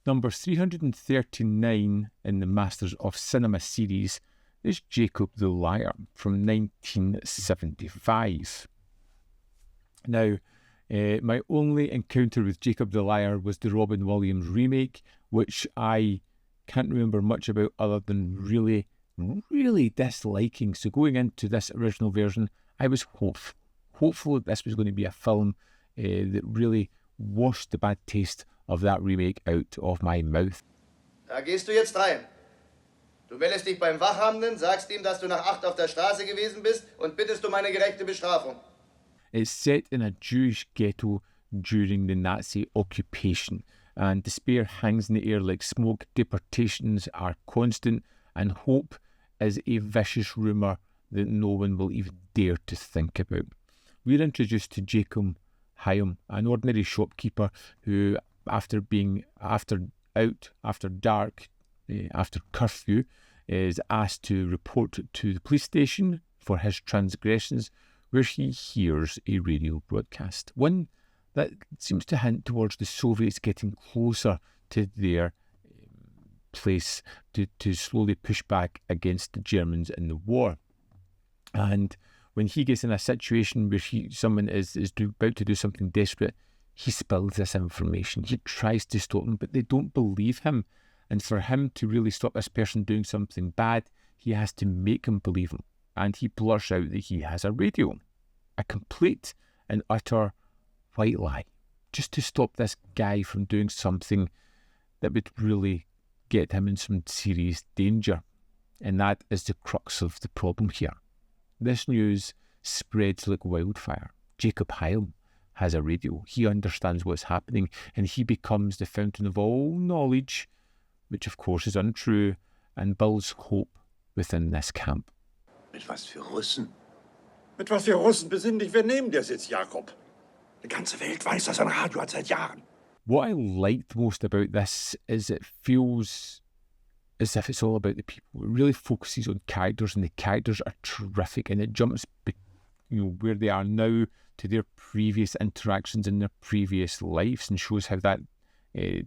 Number 339 in the Masters of Cinema series is Jakob the Liar from 1975. Now, my only encounter with Jakob the Liar was the Robin Williams remake, which I can't remember much about other than really, really disliking. So going into this original version, I was hopeful that this was going to be a film that really washed the bad taste of that remake out of my mouth. Da gehst du jetzt rein. Du meldest dich beim Wachhabenden, sagst ihm, dass du nach 8 auf der Straße gewesen bist und bittest um eine gerechte Bestrafung. It's set in a Jewish ghetto during the Nazi occupation, and despair hangs in the air like smoke. Deportations are constant, and hope is a vicious rumour that no one will even dare to think about. We're introduced to Jacob Hyam, an ordinary shopkeeper who, after dark, after curfew, is asked to report to the police station for his transgressions, where he hears a radio broadcast, one that seems to hint towards the Soviets getting closer to their place to slowly push back against the Germans in the war. And when he gets in a situation where someone is about to do something desperate, he spills this information. He tries to stop them, but they don't believe him. And for him to really stop this person doing something bad, he has to make them believe him. And he blurts out that he has a radio. A complete and utter white lie. Just to stop this guy from doing something that would really get him in some serious danger. And that is the crux of the problem here. This news spreads like wildfire. Jakob Hyam has a radio. He understands what's happening, and he becomes the fountain of all knowledge, which of course is untrue, and builds hope within this camp. Mit was für Russen? Mit was für Russen besinn dich? Wer neben dir sitzt, Jakob? Die ganze Welt weiß, dass ein Radio hat seit Jahren. What I liked most about this is it feels as if it's all about the people. It really focuses on characters, and the characters are terrific, and it jumps where they are now to their previous interactions in their previous lives, and shows how that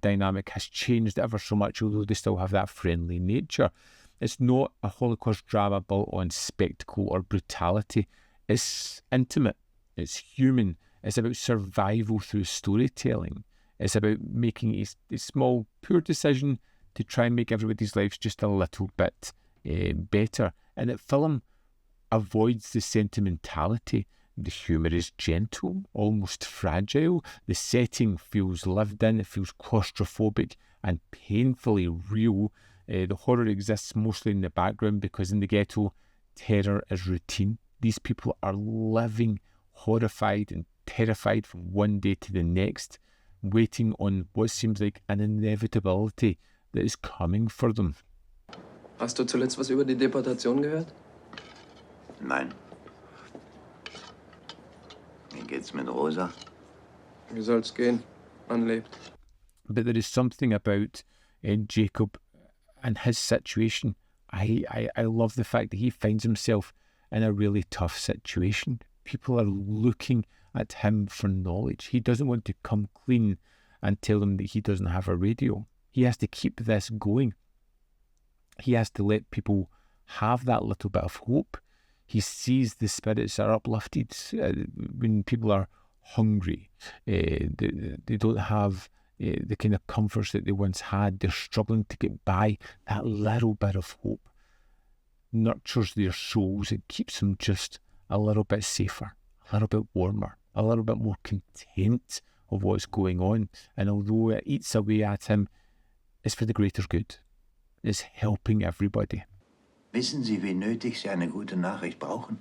dynamic has changed ever so much, although they still have that friendly nature. It's not a Holocaust drama built on spectacle or brutality. It's intimate, it's human, it's about survival through storytelling. It's about making a small, poor decision to try and make everybody's lives just a little bit better. And the film avoids the sentimentality. The humour is gentle, almost fragile. The setting feels lived in, it feels claustrophobic and painfully real. The horror exists mostly in the background because in the ghetto, terror is routine. These people are living horrified and terrified from one day to the next, waiting on what seems like an inevitability that is coming for them. Hast du zuletzt was über die Deportation gehört? Nein. Wie geht's mit Rosa? Wie soll's gehen? Man lebt. But there is something about Jacob and his situation. I love the fact that he finds himself in a really tough situation. People are looking at him for knowledge. He doesn't want to come clean and tell them that he doesn't have a radio. He has to keep this going. He has to let people have that little bit of hope. He sees the spirits are uplifted when people are hungry. They don't have the kind of comforts that they once had. They're struggling to get by. That little bit of hope nurtures their souls. It keeps them just a little bit safer, a little bit warmer, a little bit more content of what's going on. And although it eats away at him, it's for the greater good. It's helping everybody. Wissen Sie, wie nötig Sie eine gute Nachricht brauchen?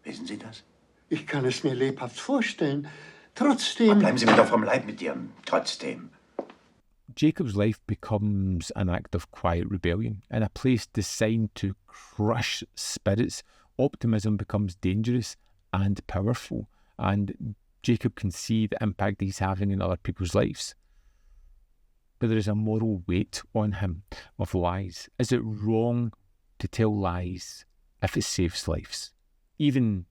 Wissen Sie das? Ich kann es mir lebhaft vorstellen. Trotzdem... Aber bleiben Sie mir doch vom Leib mit Ihrem Trotzdem. Jacob's life becomes an act of quiet rebellion. In a place designed to crush spirits, optimism becomes dangerous and powerful. And Jacob can see the impact he's having in other people's lives. But there is a moral weight on him of lies. Is it wrong to tell lies if it saves lives, even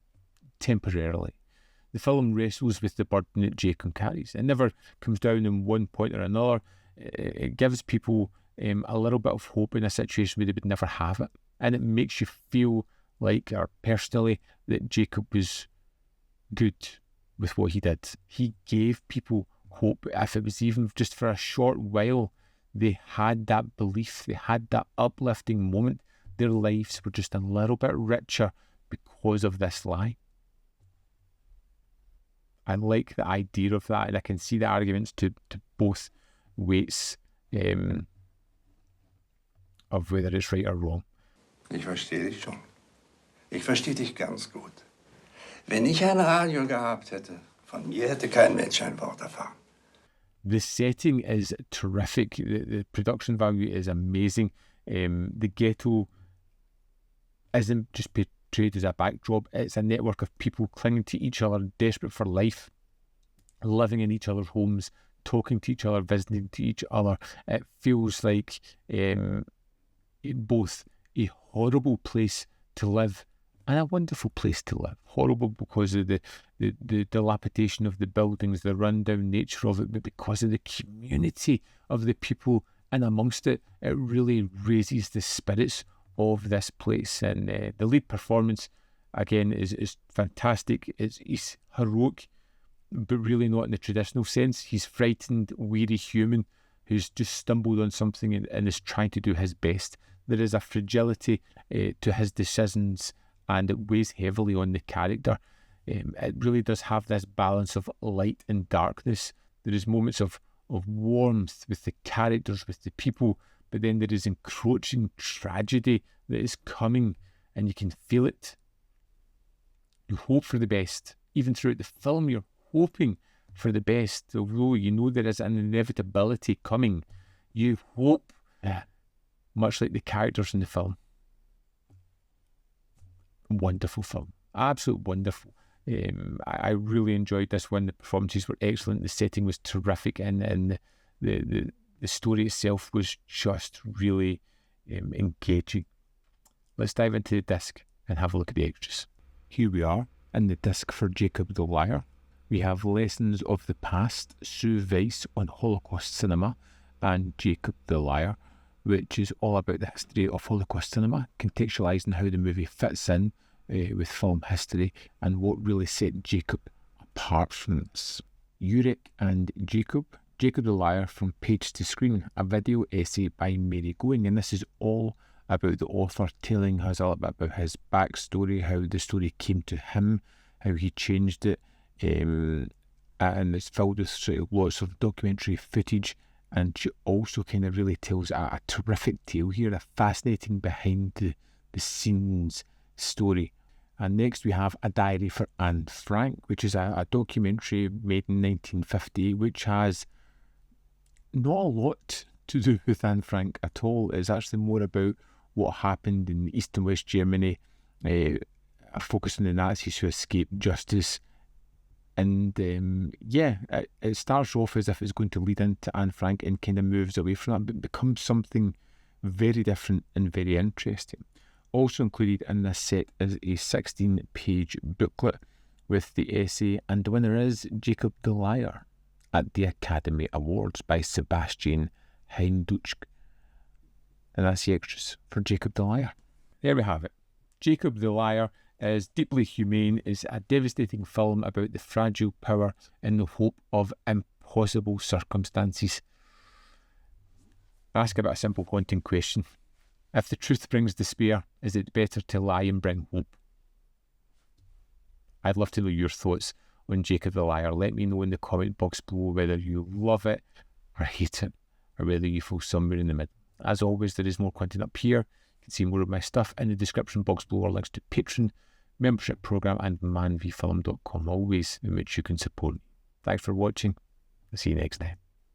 temporarily? The film wrestles with the burden that Jacob carries. It never comes down in one point or another. it gives people a little bit of hope in a situation where they would never have it. And it makes you feel like, or personally, that Jakob was good with what he did. He gave people hope. If it was even just for a short while, they had that belief, they had that uplifting moment. Their lives were just a little bit richer because of this lie. I like the idea of that, and I can see the arguments to both weights of whether it's right or wrong. Ich verstehe dich schon. Ich verstehe dich ganz gut. Wenn ich ein Radio gehabt hätte, von mir hätte kein Mensch ein Wort erfahren. The setting is terrific. The production value is amazing. The ghetto isn't just portrayed as a backdrop. It's a network of people clinging to each other, desperate for life, living in each other's homes, talking to each other, visiting to each other. It feels like both a horrible place to live and a wonderful place to live. Horrible because of the dilapidation of the buildings, the rundown nature of it, but because of the community of the people in amongst it, it really raises the spirits of this place. And the lead performance, again, is fantastic. He's heroic, but really not in the traditional sense. He's frightened, weary human who's just stumbled on something and is trying to do his best. There is a fragility to his decisions, and it weighs heavily on the character. It really does have this balance of light and darkness. There is moments of warmth with the characters, with the people, but then there is encroaching tragedy that is coming, and you can feel it. You hope for the best. Even throughout the film, you're hoping for the best. Although you know there is an inevitability coming, you hope, much like the characters in the film. Wonderful film. Absolutely wonderful. I really enjoyed this one. The performances were excellent. The setting was terrific, and the story itself was just really engaging. Let's dive into the disc and have a look at the extras. Here we are in the disc for Jakob the Liar. We have Lessons of the Past, Sue Weiss on Holocaust cinema, and Jakob the Liar, which is all about the history of Holocaust cinema, contextualising how the movie fits in with film history and what really set Jakob apart from this. Eureka and Jakob the Liar from Page to Screen, a video essay by Mary Going, and this is all about the author telling us a little bit about his backstory, how the story came to him, how he changed it, and it's filled with sort of lots of documentary footage. And she also kind of really tells a terrific tale here, a fascinating behind the scenes story. And next we have A Diary for Anne Frank, which is a documentary made in 1950, which has not a lot to do with Anne Frank at all. It's actually more about what happened in East and West Germany, a focus on the Nazis who escaped justice. And it starts off as if it's going to lead into Anne Frank and kind of moves away from that, but becomes something very different and very interesting. Also included in this set is a 16-page booklet with the essay, and the winner is Jakob the Liar at the Academy Awards by Sebastian Heinduch. And that's the extras for Jakob the Liar. There we have it. Jakob the Liar is deeply humane, is a devastating film about the fragile power in the hope of impossible circumstances. Ask about a simple haunting question. If the truth brings despair, is it better to lie and bring hope? I'd love to know your thoughts on Jakob the Liar. Let me know in the comment box below whether you love it or hate it, or whether you fall somewhere in the middle. As always, there is more content up here. You can see more of my stuff in the description box below, or links to Patreon, membership program, and manvfilm.com, always in which you can support me. Thanks for watching. I'll see you next time.